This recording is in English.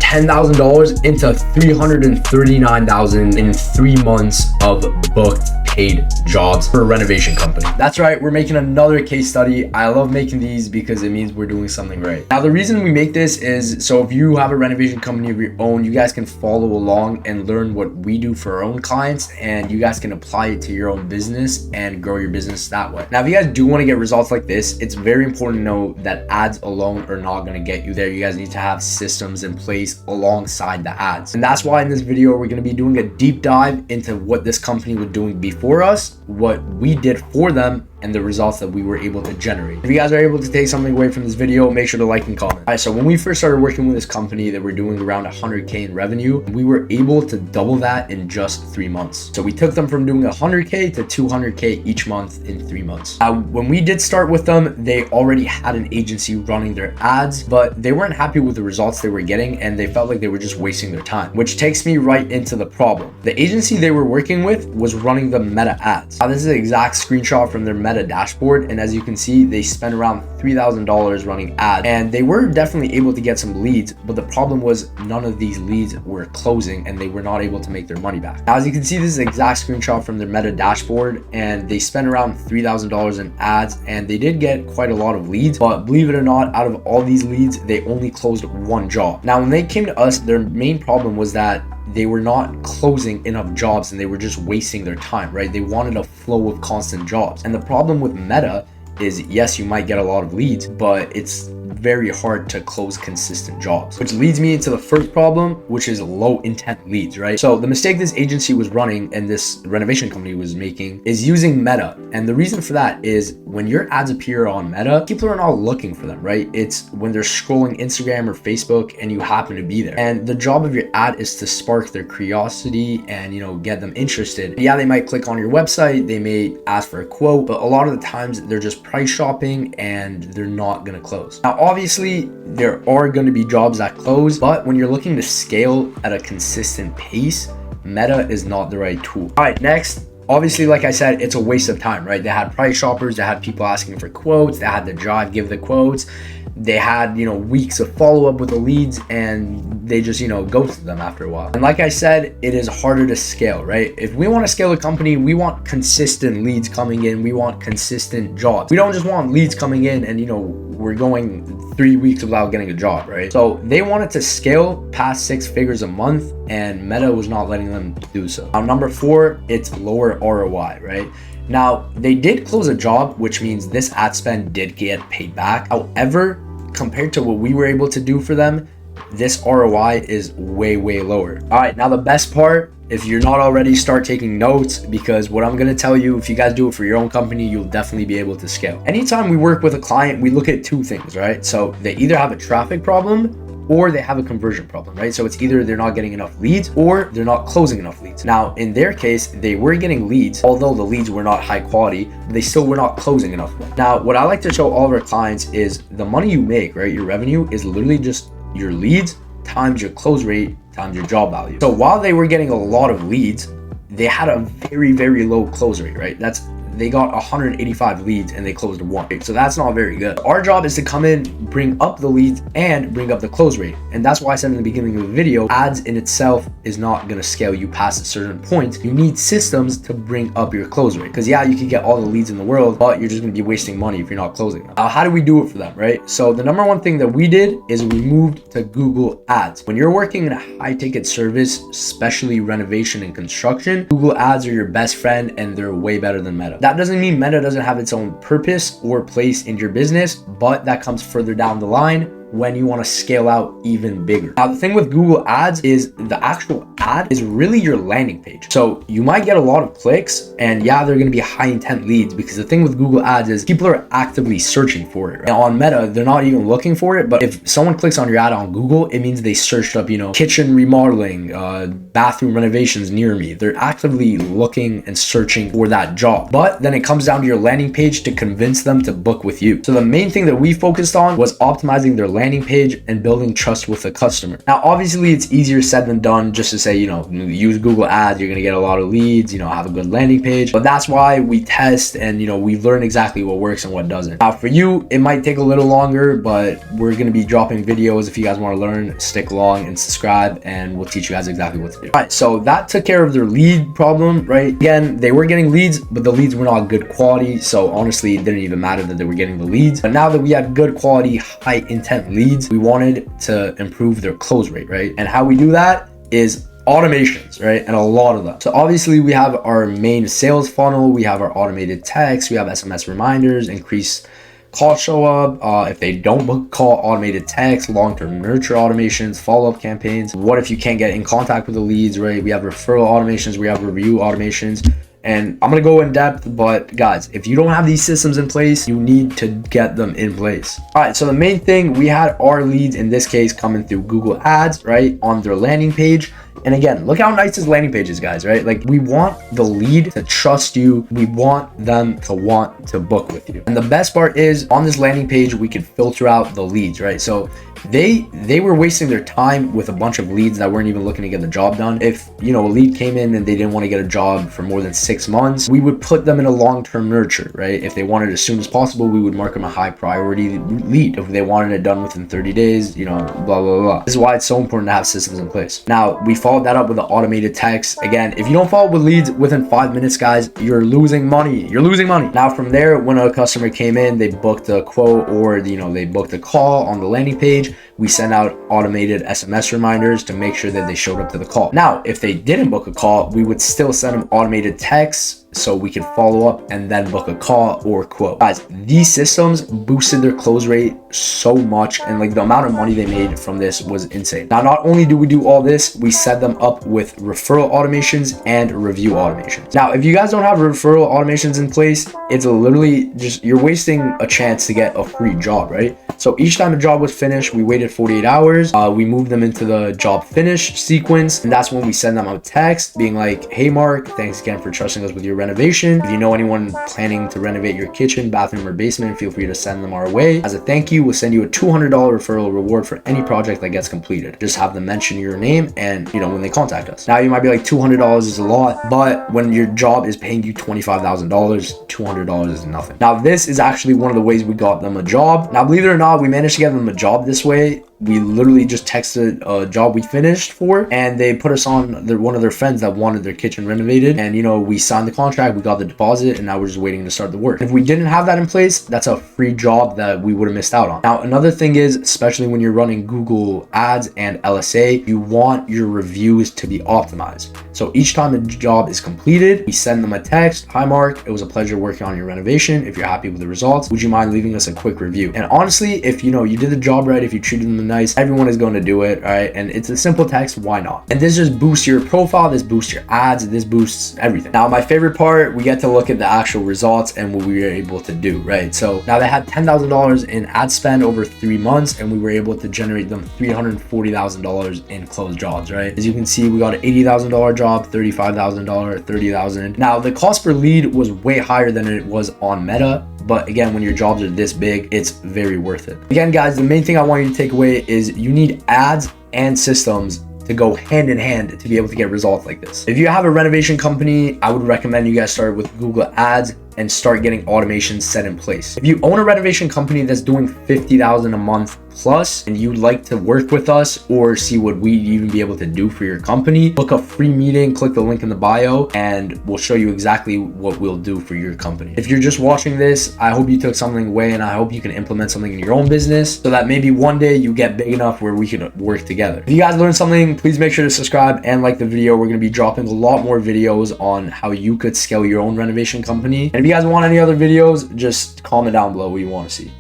$10,000 into $339,000 in 3 months of booked paid jobs for a renovation company. That's right, we're making another case study. I love making these because it means we're doing something right. Now, the reason we make this is so if you have a renovation company of your own, you guys can follow along and learn what we do for our own clients, and you guys can apply it to your own business and grow your business that way. Now, if you guys do want to get results like this, it's very important to know that ads alone are not going to get you there. You guys need to have systems in place alongside the ads. And that's why in this video, we're going to be doing a deep dive into what this company was doing before us, what we did for them, and the results that we were able to generate. If you guys are able to take something away from this video, make sure to like and comment. All right, so when we first started working with this company, they were doing around 100K in revenue. We were able to double that in just 3 months. So we took them from doing 100K to 200K each month in 3 months. When we did start with them, they already had an agency running their ads, but they weren't happy with the results they were getting, and they felt like they were just wasting their time, which takes me right into the problem. The agency they were working with was running the Meta ads. Now, this is an exact screenshot from their Meta dashboard, and as you can see, they spent around $3,000 running ads, and they were definitely able to get some leads, but the problem was none of these leads were closing and they were not able to make their money back. Now, as you can see, this is an exact screenshot from their Meta dashboard, and they spent around $3,000 in ads, and they did get quite a lot of leads, but believe it or not, out of all these leads, they only closed 1 job. Now, when they came to us, their main problem was that they were not closing enough jobs and they were just wasting their time, right? They wanted a flow of constant jobs. And the problem with Meta is, yes, you might get a lot of leads, but it's very hard to close consistent jobs, which leads me into the first problem, which is low intent leads, right? So the mistake this agency was running and this renovation company was making is using Meta. And the reason for that is when your ads appear on Meta, people are not looking for them, right? It's when they're scrolling Instagram or Facebook and you happen to be there. And the job of your ad is to spark their curiosity and, get them interested. Yeah, they might click on your website, they may ask for a quote, but a lot of the times they're just price shopping and they're not going to close. Now, obviously, there are going to be jobs that close, but when you're looking to scale at a consistent pace, Meta is not the right tool. All right, next, obviously, like I said, it's a waste of time, right? They had price shoppers, they had people asking for quotes, they had the job, give the quotes. They had, weeks of follow-up with the leads, and they just, ghosted them after a while. And like I said, it is harder to scale, right? If we want to scale a company, we want consistent leads coming in. We want consistent jobs. We don't just want leads coming in and, we're going 3 weeks without getting a job, right? So they wanted to scale past 6 figures a month, and Meta was not letting them do so. Now, number 4, it's lower ROI, right? Now, they did close a job, which means this ad spend did get paid back. However, compared to what we were able to do for them, this ROI is way lower. All right, now the best part, if you're not already, start taking notes, because what I'm going to tell you, if you guys do it for your own company, you'll definitely be able to scale. Anytime we work with a client, we look at 2 things, right? So they either have a traffic problem or they have a conversion problem, right? So it's either they're not getting enough leads or they're not closing enough leads. Now, in their case, they were getting leads, although the leads were not high quality, they still were not closing enough. Now, what I like to show all of our clients is the money you make, right? Your revenue is literally just your leads times your close rate times your job value. So while they were getting a lot of leads, they had a very low close rate, right? They got 185 leads and they closed 1. So that's not very good. Our job is to come in, bring up the leads and bring up the close rate. And that's why I said in the beginning of the video, ads in itself is not going to scale you past a certain point. You need systems to bring up your close rate. Because yeah, you can get all the leads in the world, but you're just going to be wasting money if you're not closing them. How do we do it for them, right? So the number 1 thing that we did is we moved to Google Ads. When you're working in a high ticket service, especially renovation and construction, Google Ads are your best friend and they're way better than Meta. That doesn't mean Meta doesn't have its own purpose or place in your business, but that comes further down the line when you want to scale out even bigger. Now, the thing with Google Ads is the actual ad is really your landing page. So you might get a lot of clicks, and yeah, they're going to be high intent leads, because the thing with Google Ads is people are actively searching for it. Right? Now, on Meta, they're not even looking for it, but if someone clicks on your ad on Google, it means they searched up, kitchen remodeling, bathroom renovations near me. They're actively looking and searching for that job. But then it comes down to your landing page to convince them to book with you. So the main thing that we focused on was optimizing their landing landing page and building trust with the customer. Now, obviously it's easier said than done just to say, use Google Ads, you're going to get a lot of leads, have a good landing page. But that's why we test and, we learn exactly what works and what doesn't. Now, for you, it might take a little longer, but we're going to be dropping videos. If you guys want to learn, stick along and subscribe, and we'll teach you guys exactly what to do. All right, so that took care of their lead problem, right? Again, they were getting leads, but the leads were not good quality. So honestly, it didn't even matter that they were getting the leads. But now that we had good quality, high intent leads, we wanted to improve their close rate, right? And how we do that is automations, right? And a lot of them. So obviously we have our main sales funnel, we have our automated text, we have SMS reminders, increase call show up, if they don't book a call, automated text, long-term nurture automations, follow-up campaigns. What if you can't get in contact with the leads, right? We have referral automations, we have review automations. And I'm gonna go in depth, but guys, if you don't have these systems in place, you need to get them in place. All right, so the main thing, we had our leads in this case coming through Google Ads, right, on their landing page. And again, look how nice this landing page is, guys, right? Like, we want the lead to trust you. We want them to want to book with you. And the best part is on this landing page, we can filter out the leads, right? So they were wasting their time with a bunch of leads that weren't even looking to get the job done. If, a lead came in and they didn't want to get a job for more than 6 months, we would put them in a long-term nurture, right? If they wanted it as soon as possible, we would mark them a high priority lead. If they wanted it done within 30 days, blah, blah, blah. This is why it's so important to have systems in place. Now, we followed that up with the automated text. Again, if you don't follow up with leads within 5 minutes, guys, you're losing money. You're losing money. Now, from there, when a customer came in, they booked a quote or, they booked a call on the landing page, we send out automated SMS reminders to make sure that they showed up to the call. Now, if they didn't book a call, we would still send them automated texts so we can follow up and then book a call or quote. Guys, these systems boosted their close rate so much, and like the amount of money they made from this was insane. Now, not only do we do all this, we set them up with referral automations and review automations. Now, if you guys don't have referral automations in place, it's literally just, you're wasting a chance to get a free job, right? So each time a job was finished, we waited 48 hours. We moved them into the job finish sequence. And that's when we send them a text being like, hey, Mark, thanks again for trusting us with your renovation. If you know anyone planning to renovate your kitchen, bathroom, or basement, feel free to send them our way. As a thank you, we'll send you a $200 referral reward for any project that gets completed. Just have them mention your name and, when they contact us. Now, you might be like, $200 is a lot, but when your job is paying you $25,000, $200 is nothing. Now, this is actually one of the ways we got them a job. Now, believe it or not, we managed to get them a job this way. We literally just texted a job we finished for, and they put us on one of their friends that wanted their kitchen renovated. And, we signed the contract, we got the deposit, and now we're just waiting to start the work. If we didn't have that in place, that's a free job that we would have missed out on. Now, another thing is, especially when you're running Google Ads and LSA, you want your reviews to be optimized. So each time a job is completed, we send them a text. Hi, Mark, it was a pleasure working on your renovation. If you're happy with the results, would you mind leaving us a quick review? And honestly, if you did the job right, if you treated them nice, everyone is going to do it, right? And it's a simple text, why not? And this just boosts your profile, this boosts your ads, this boosts everything. Now, my favorite part, we get to look at the actual results and what we were able to do, right? So now they had $10,000 in ad spend over 3 months, and we were able to generate them $340,000 in closed jobs, right? As you can see, we got an $80,000 job, $35,000, $30,000. Now, the cost per lead was way higher than it was on Meta. But again, when your jobs are this big, it's very worth it. Again, guys, the main thing I want you to take away is you need ads and systems to go hand in hand to be able to get results like this. If you have a renovation company, I would recommend you guys start with Google Ads and start getting automations set in place. If you own a renovation company that's doing $50,000 a month plus and you'd like to work with us or see what we'd even be able to do for your company, book a free meeting, click the link in the bio, and we'll show you exactly what we'll do for your company. If you're just watching this, I hope you took something away, and I hope you can implement something in your own business so that maybe one day you get big enough where we can work together. If you guys learned something, please make sure to subscribe and like the video. We're going to be dropping a lot more videos on how you could scale your own renovation company. And if you guys want any other videos, just comment down below what you want to see.